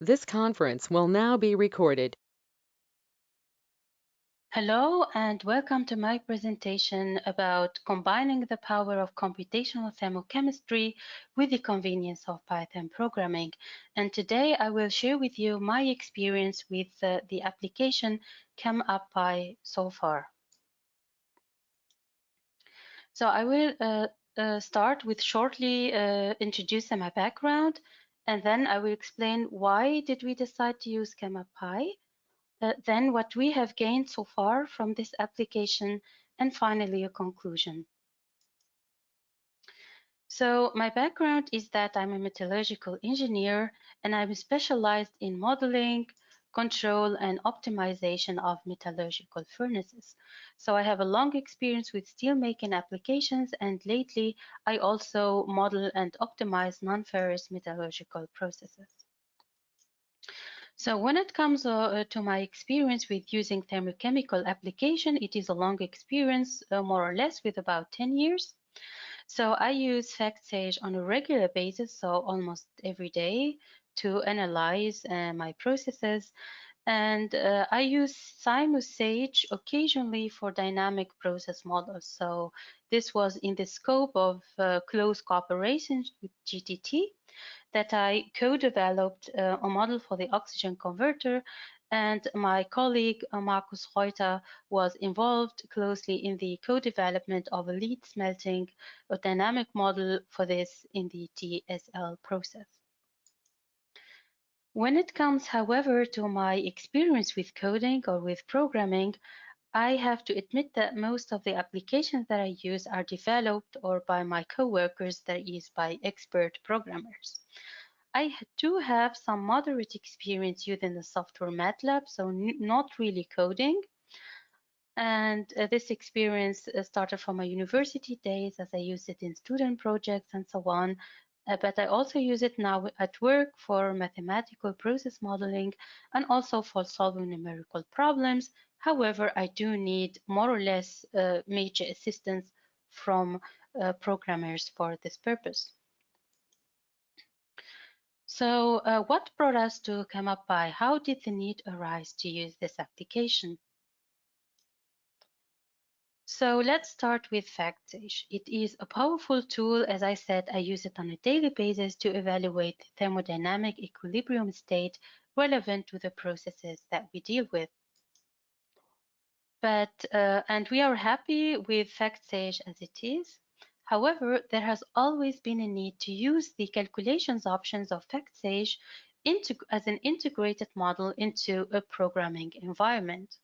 This conference will now be recorded. Hello and welcome to my presentation about combining the power of computational thermochemistry with the convenience of Python programming. And today I will share with you my experience with the application ChemAppPy so far. So I will start with shortly introducing my background, and then I will explain why did we decide to use ChemAppPy. Then what we have gained so far from this application, and finally a conclusion. So my background is that I'm a metallurgical engineer and I'm specialized in modeling, control and optimization of metallurgical furnaces. So I have a long experience with steelmaking applications, and lately I also model and optimize non-ferrous metallurgical processes. So when it comes to my experience with using thermochemical application, it is a long experience, more or less with about 10 years. So I use FactSage on a regular basis, so almost every day, to analyze my processes. And I use Sinosage occasionally for dynamic process models. So this was in the scope of close cooperation with GTT that I co-developed a model for the oxygen converter, and my colleague Markus Reuter was involved closely in the co-development of a lead smelting a dynamic model for this in the TSL process. When it comes, however, to my experience with coding or with programming, I have to admit that most of the applications that I use are developed or by my coworkers, that is by expert programmers. I do have some moderate experience using the software MATLAB, so not really coding. And this experience started from my university days as I used it in student projects and so on. But I also use it now at work for mathematical process modeling and also for solving numerical problems. However, I do need more or less major assistance from programmers for this purpose. So what brought us to ChemAppPy? How did the need arise to use this application? So let's start with FactSage. It is a powerful tool. As I said, I use it on a daily basis to evaluate the thermodynamic equilibrium state relevant to the processes that we deal with. And we are happy with FactSage as it is. However, there has always been a need to use the calculations options of FactSage as an integrated model into a programming environment.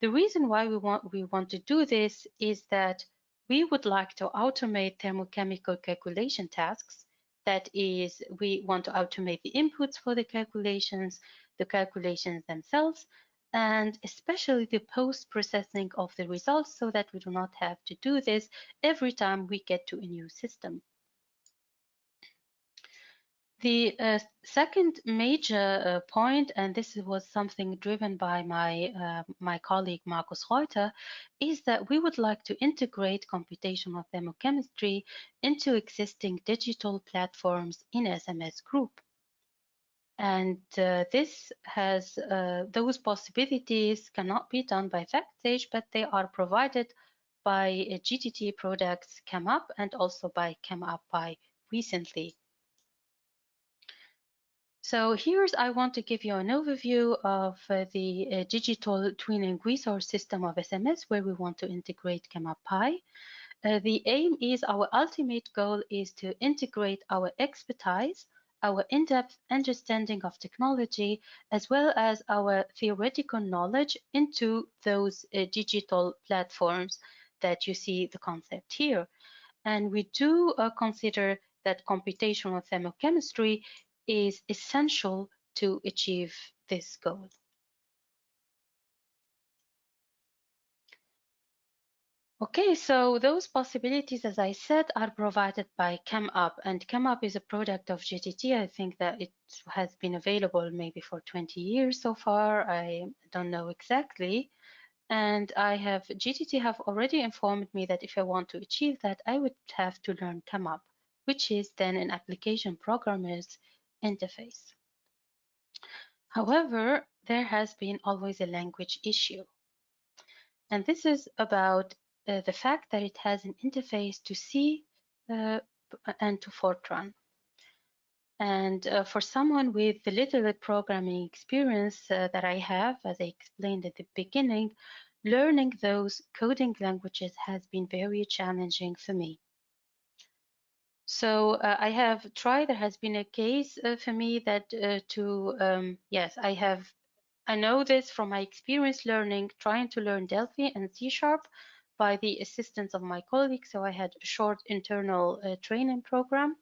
The reason why we want to do this is that we would like to automate thermochemical calculation tasks. That is, we want to automate the inputs for the calculations themselves, and especially the post-processing of the results, so that we do not have to do this every time we get to a new system. The second major point, and this was something driven by my colleague Markus Reuter, is that we would like to integrate computational thermochemistry into existing digital platforms in SMS Group. And this has those possibilities cannot be done by FactSage, but they are provided by GTT products ChemApp and also by ChemAppPy recently. So here's I want to give you an overview of the digital twinning resource system of SMS, where we want to integrate ChemAppPy. The aim is, our ultimate goal is to integrate our expertise, our in-depth understanding of technology, as well as our theoretical knowledge into those digital platforms that you see the concept here. And we do consider that computational thermochemistry is essential to achieve this goal. Okay, so those possibilities, as I said, are provided by ChemApp, and ChemApp is a product of GTT. I think that it has been available maybe for 20 years so far. I don't know exactly. And GTT have already informed me that if I want to achieve that, I would have to learn ChemApp, which is then an application programmer's interface. However, there has been always a language issue. And this is about the fact that it has an interface to C uh, and to Fortran. And for someone with the little programming experience that I have, as I explained at the beginning, learning those coding languages has been very challenging for me. So I have tried, there has been a case for me that yes, I know this from my experience learning, trying to learn Delphi and C Sharp by the assistance of my colleagues. So I had a short internal training program.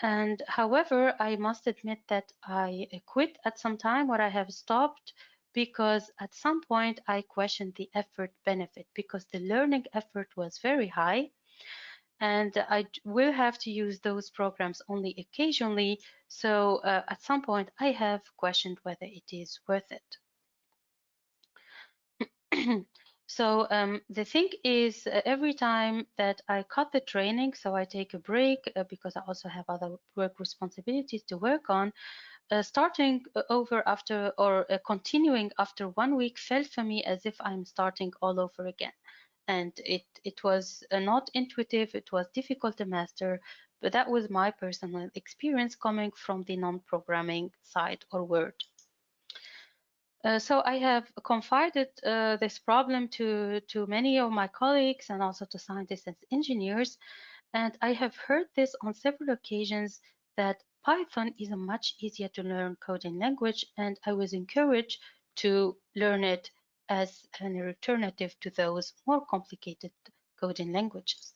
And however, I must admit that I quit at some time, or I have stopped, because at some point I questioned the effort benefit, because the learning effort was very high, and I will have to use those programs only occasionally. So at some point I have questioned whether it is worth it. So the thing is, every time that I cut the training, so I take a break because I also have other work responsibilities to work on, starting over after or continuing after 1 week felt for me as if I'm starting all over again. And it was not intuitive, it was difficult to master, but that was my personal experience coming from the non-programming side or world. So I have confided this problem to many of my colleagues and also to scientists and engineers. And I have heard this on several occasions that Python is a much easier to learn coding language, and I was encouraged to learn it as an alternative to those more complicated coding languages.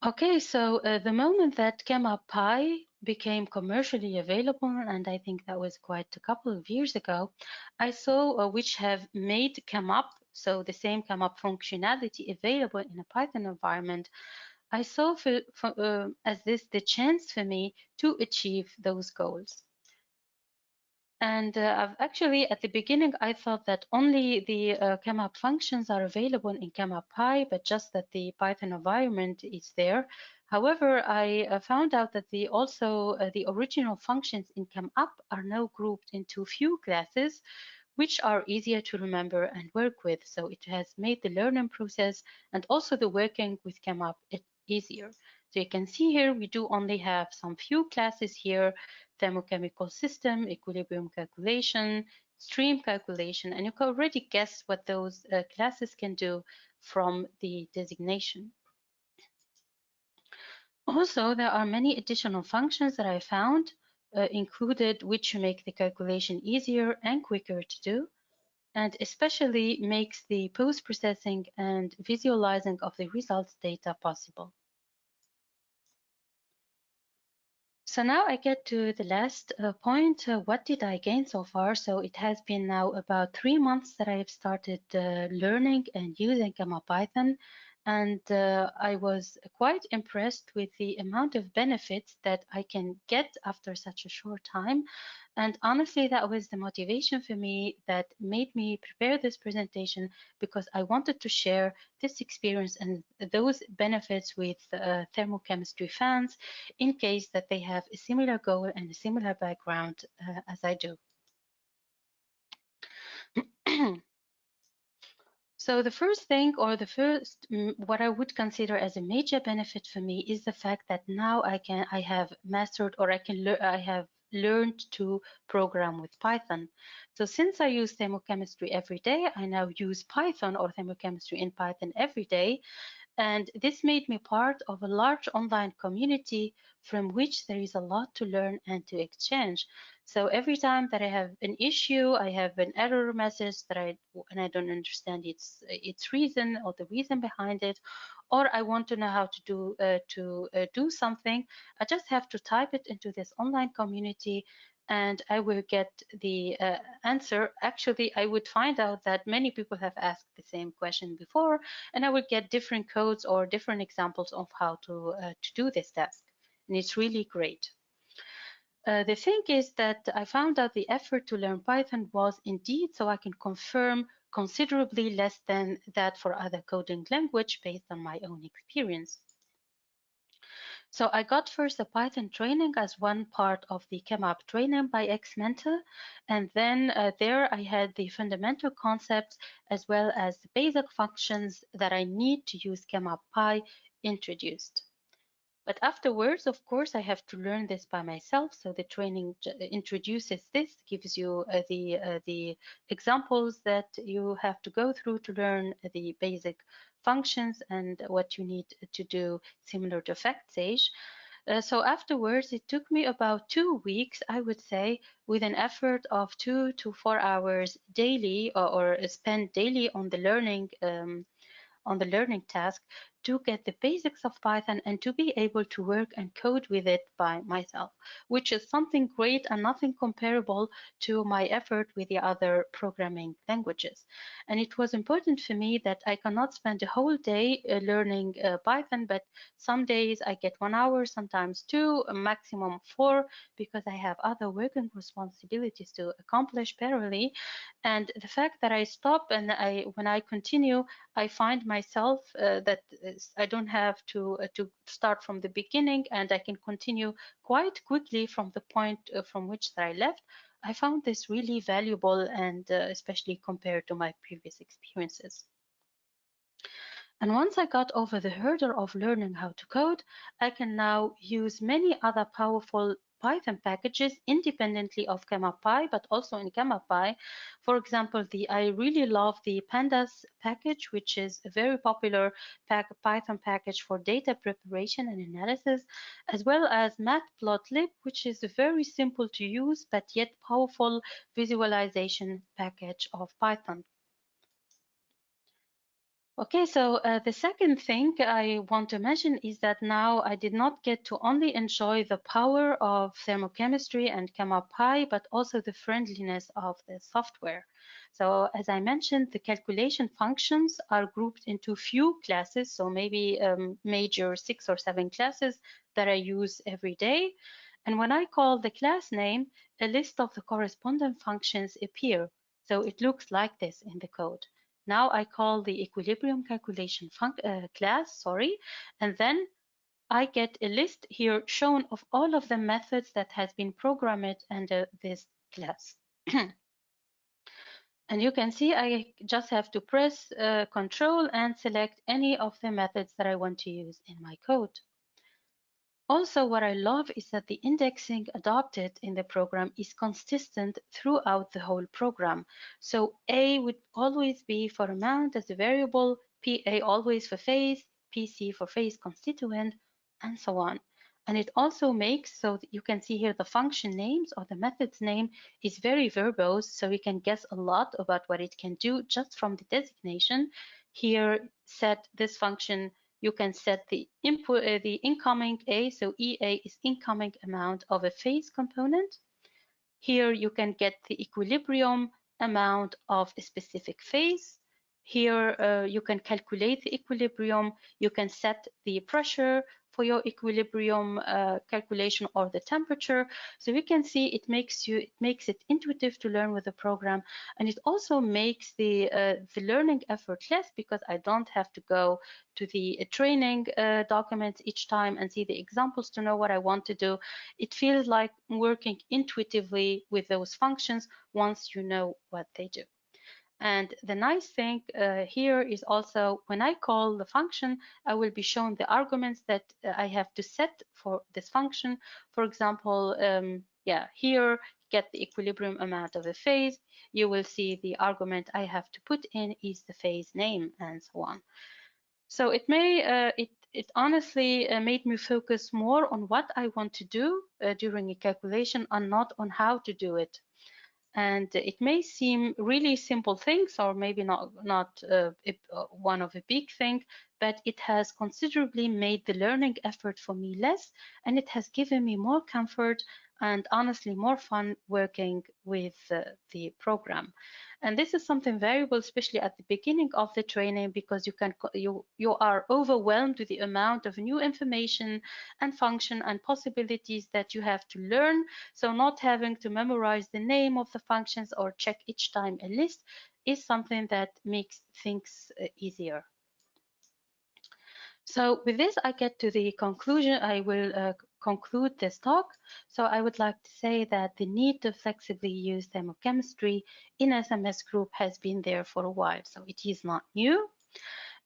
Okay, so the moment that ChemAppPy became commercially available, and I think that was quite a couple of years ago, I saw which have made ChemApp, so the same ChemApp functionality available in a Python environment. I saw as this the chance for me to achieve those goals. And I've actually, at the beginning, I thought that only the ChemApp functions are available in ChemAppPy, but just that the Python environment is there. However, I found out that the original functions in ChemApp are now grouped into few classes, which are easier to remember and work with. So it has made the learning process and also the working with ChemApp easier. So you can see here, we do only have some few classes here: thermochemical system, equilibrium calculation, stream calculation, and you can already guess what those classes can do from the designation. Also, there are many additional functions that I found included, which make the calculation easier and quicker to do, and especially makes the post-processing and visualizing of the results data possible. So now I get to the last point. What did I gain so far? So it has been now about 3 months that I have started learning and using Python, and I was quite impressed with the amount of benefits that I can get after such a short time. And honestly, that was the motivation for me that made me prepare this presentation, because I wanted to share this experience and those benefits with thermochemistry fans, in case that they have a similar goal and a similar background as I do. So the first thing, or what I would consider as a major benefit for me, is the fact that now I have mastered, or I have learned to program with Python. So since I use thermochemistry every day, I now use Python or thermochemistry in Python every day. And this made me part of a large online community from which there is a lot to learn and to exchange. So every time that I have an issue, I have an error message and I don't understand its reason or the reason behind it, or I want to know how to do something, I just have to type it into this online community, and I will get the answer. Actually, I would find out that many people have asked the same question before, and I would get different codes or different examples of how to do this task. And it's really great. The thing is that I found out the effort to learn Python was indeed, so I can confirm, considerably less than that for other coding language based on my own experience. So I got first the Python training as one part of the ChemApp training by ex-mentor, and then there I had the fundamental concepts as well as the basic functions that I need to use ChemAppPy introduced. But afterwards, of course, I have to learn this by myself. So the training introduces this, gives you the examples that you have to go through to learn the basic functions and what you need to do, similar to FactSage. So afterwards, it took me about 2 weeks, I would say, with an effort of 2 to 4 hours daily or spent daily on the learning task to get the basics of Python and to be able to work and code with it by myself, which is something great and nothing comparable to my effort with the other programming languages. And it was important for me that I cannot spend a whole day learning Python, but some days I get 1 hour, sometimes two, a maximum four, because I have other working responsibilities to accomplish parallelly. And the fact that I stop and when I continue, I find myself that I don't have to start from the beginning, and I can continue quite quickly from the point from which that I left. I found this really valuable, and especially compared to my previous experiences. And once I got over the hurdle of learning how to code, I can now use many other powerful Python packages independently of ChemAppPy, but also in ChemAppPy. For example, I really love the Pandas package, which is a very popular Python package for data preparation and analysis, as well as Matplotlib, which is a very simple to use but yet powerful visualization package of Python. Okay, so the second thing I want to mention is that now I did not get to only enjoy the power of thermochemistry and ChemAppPy, but also the friendliness of the software. So as I mentioned, the calculation functions are grouped into few classes, so maybe major 6 or 7 classes that I use every day. And when I call the class name, a list of the corresponding functions appear. So it looks like this in the code. Now I call the equilibrium calculation class, and then I get a list here shown of all of the methods that has been programmed under this class. And you can see I just have to press Control and select any of the methods that I want to use in my code. Also, what I love is that the indexing adopted in the program is consistent throughout the whole program. So A would always be for amount as a variable, PA always for phase, PC for phase constituent, and so on. And it also makes so that you can see here the function names or the method's name is very verbose, so we can guess a lot about what it can do just from the designation. Here, set this function, you can set the input, the incoming A, so EA is incoming amount of a phase component. Here you can get the equilibrium amount of a specific phase. Here you can calculate the equilibrium. You can set the pressure for your equilibrium calculation or the temperature. So we can see it makes it intuitive to learn with the program, and it also makes the learning effort less because I don't have to go to the training documents each time and see the examples to know what I want to do. It feels like working intuitively with those functions once you know what they do. And the nice thing here is also when I call the function, I will be shown the arguments that I have to set for this function. For example, here get the equilibrium amount of a phase. You will see the argument I have to put in is the phase name and so on. So it honestly made me focus more on what I want to do during a calculation and not on how to do it. And it may seem really simple things, or maybe not one of a big thing, but it has considerably made the learning effort for me less, and it has given me more comfort and honestly more fun working with the program. And this is something variable, especially at the beginning of the training, because you are overwhelmed with the amount of new information and function and possibilities that you have to learn. So not having to memorize the name of the functions or check each time a list is something that makes things easier. So with this, I get to the conclusion. I will conclude this talk. So I would like to say that the need to flexibly use thermochemistry in SMS group has been there for a while. So it is not new,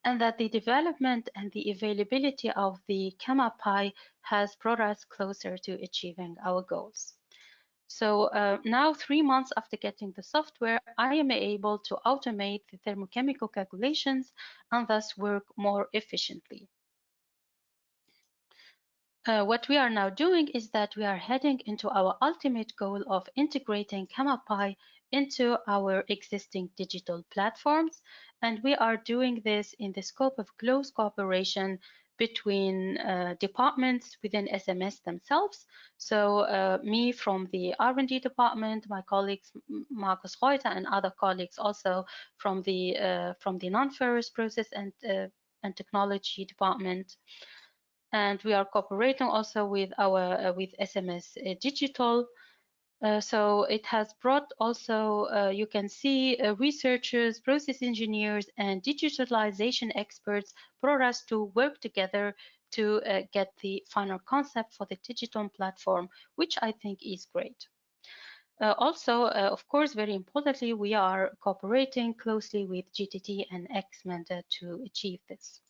and that the development and the availability of the ChemAppPy has brought us closer to achieving our goals. So now, 3 months after getting the software, I am able to automate the thermochemical calculations and thus work more efficiently. What we are now doing is that we are heading into our ultimate goal of integrating ChemAppy into our existing digital platforms. And we are doing this in the scope of close cooperation between departments within SMS themselves. So me from the R&D department, my colleagues Markus Reuter and other colleagues also from the non-ferrous process and technology department. And we are cooperating also with our with SMS Digital. So it has brought also, you can see researchers, process engineers, and digitalization experts brought us to work together to get the final concept for the digital platform, which I think is great. Also, of course, very importantly, we are cooperating closely with GTT and XMENTA to achieve this.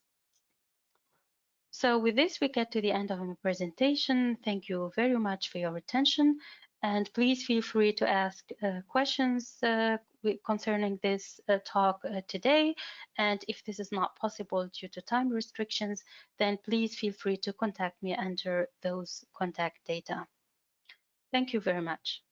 So with this, we get to the end of my presentation. Thank you very much for your attention. And please feel free to ask questions concerning this talk today. And if this is not possible due to time restrictions, then please feel free to contact me under those contact data. Thank you very much.